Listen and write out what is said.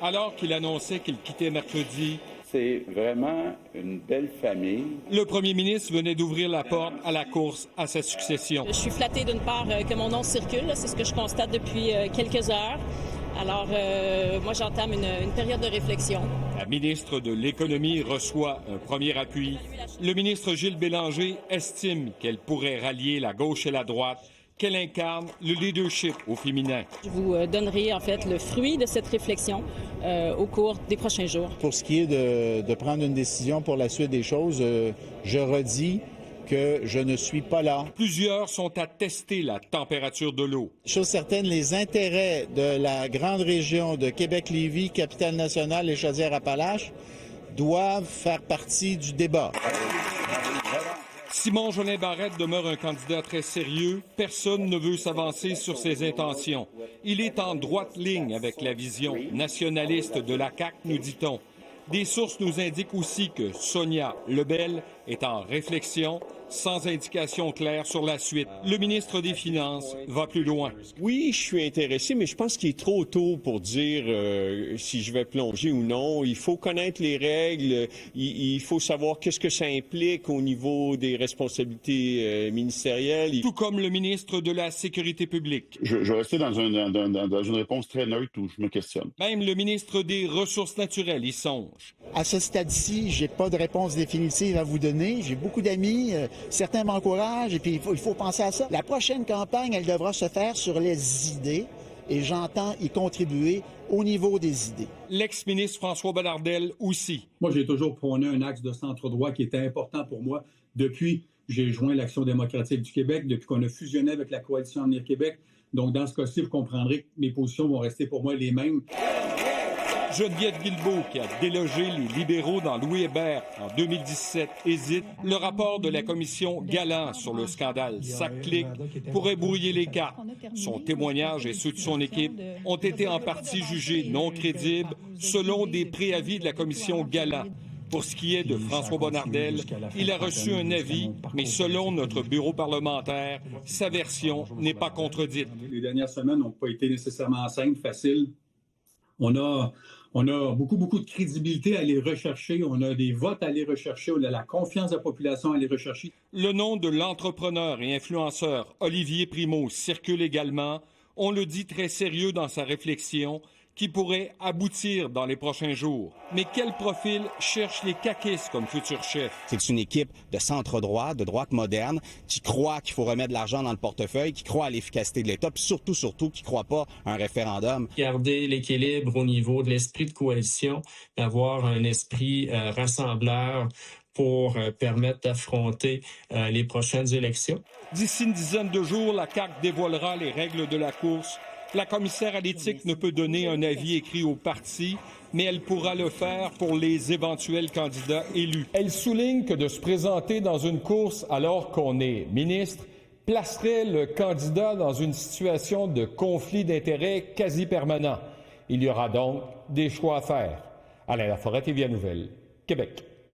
Alors qu'il annonçait qu'il quittait mercredi, c'est vraiment une belle famille. Le premier ministre venait d'ouvrir la porte à la course à sa succession. Je suis flattée d'une part que mon nom circule, c'est ce que je constate depuis quelques heures. Alors, moi, j'entame une période de réflexion. La ministre de l'Économie reçoit un premier appui. Le ministre Gilles Bélanger estime qu'elle pourrait rallier la gauche et la droite, qu'elle incarne le leadership au féminin. Je vous donnerai, en fait, le fruit de cette réflexion au cours des prochains jours. Pour ce qui est de prendre une décision pour la suite des choses, je redis que je ne suis pas là. Plusieurs sont à tester la température de l'eau. Chose certaine, les intérêts de la grande région de Québec-Lévis, Capitale-Nationale et Chaudière-Appalaches doivent faire partie du débat. Simon Jolin Barrette demeure un candidat très sérieux. Personne ne veut s'avancer sur ses intentions. Il est en droite ligne avec la vision nationaliste de la CAQ, nous dit-on. Des sources nous indiquent aussi que Sonia Lebel est en réflexion, sans indication claire sur la suite. Le ministre des Finances va plus loin. Oui, je suis intéressé, mais je pense qu'il est trop tôt pour dire si je vais plonger ou non. Il faut connaître les règles, il faut savoir qu'est-ce que ça implique au niveau des responsabilités ministérielles. Tout comme le ministre de la Sécurité publique. Je vais rester dans une réponse très neutre où je me questionne. Même le ministre des Ressources naturelles y songe. À ce stade-ci, j'ai pas de réponse définitive à vous donner. J'ai beaucoup d'amis. Certains m'encouragent et puis il faut penser à ça. La prochaine campagne, elle devra se faire sur les idées et j'entends y contribuer au niveau des idées. L'ex-ministre François Bonnardel aussi. Moi, j'ai toujours prôné un axe de centre-droit qui était important pour moi depuis que j'ai joint l'Action démocratique du Québec, depuis qu'on a fusionné avec la Coalition Avenir Québec. Donc, dans ce cas-ci, vous comprendrez que mes positions vont rester pour moi les mêmes. Geneviève Guilbeault, qui a délogé les libéraux dans Louis Hébert en 2017, hésite. Le rapport de la commission Galland sur le scandale SAC-Clic pourrait brouiller les cartes. Son témoignage et ceux de son équipe ont été en partie jugés non crédibles selon des préavis de la commission Galland. Pour ce qui est de François Bonnardel, il a reçu un avis, mais selon notre bureau parlementaire, sa version n'est pas contredite. Les dernières semaines n'ont pas été nécessairement simples, faciles. On a beaucoup de crédibilité à aller rechercher. On a des votes à aller rechercher. On a la confiance de la population à aller rechercher. Le nom de l'entrepreneur et influenceur Olivier Primo circule également. On le dit très sérieux dans sa réflexion, qui pourrait aboutir dans les prochains jours. Mais quel profil cherchent les caquistes comme futur chef? C'est une équipe de centre-droit, de droite moderne, qui croit qu'il faut remettre de l'argent dans le portefeuille, qui croit à l'efficacité de l'État, puis surtout, qui ne croit pas à un référendum. Garder l'équilibre au niveau de l'esprit de coalition, d'avoir un esprit rassembleur pour permettre d'affronter les prochaines élections. D'ici une dizaine de jours, la CAQ dévoilera les règles de la course. La commissaire à l'éthique ne peut donner un avis écrit au parti, mais elle pourra le faire pour les éventuels candidats élus. Elle souligne que de se présenter dans une course alors qu'on est ministre placerait le candidat dans une situation de conflit d'intérêts quasi permanent. Il y aura donc des choix à faire. Alain Laforêt, TVA Nouvelle, Québec.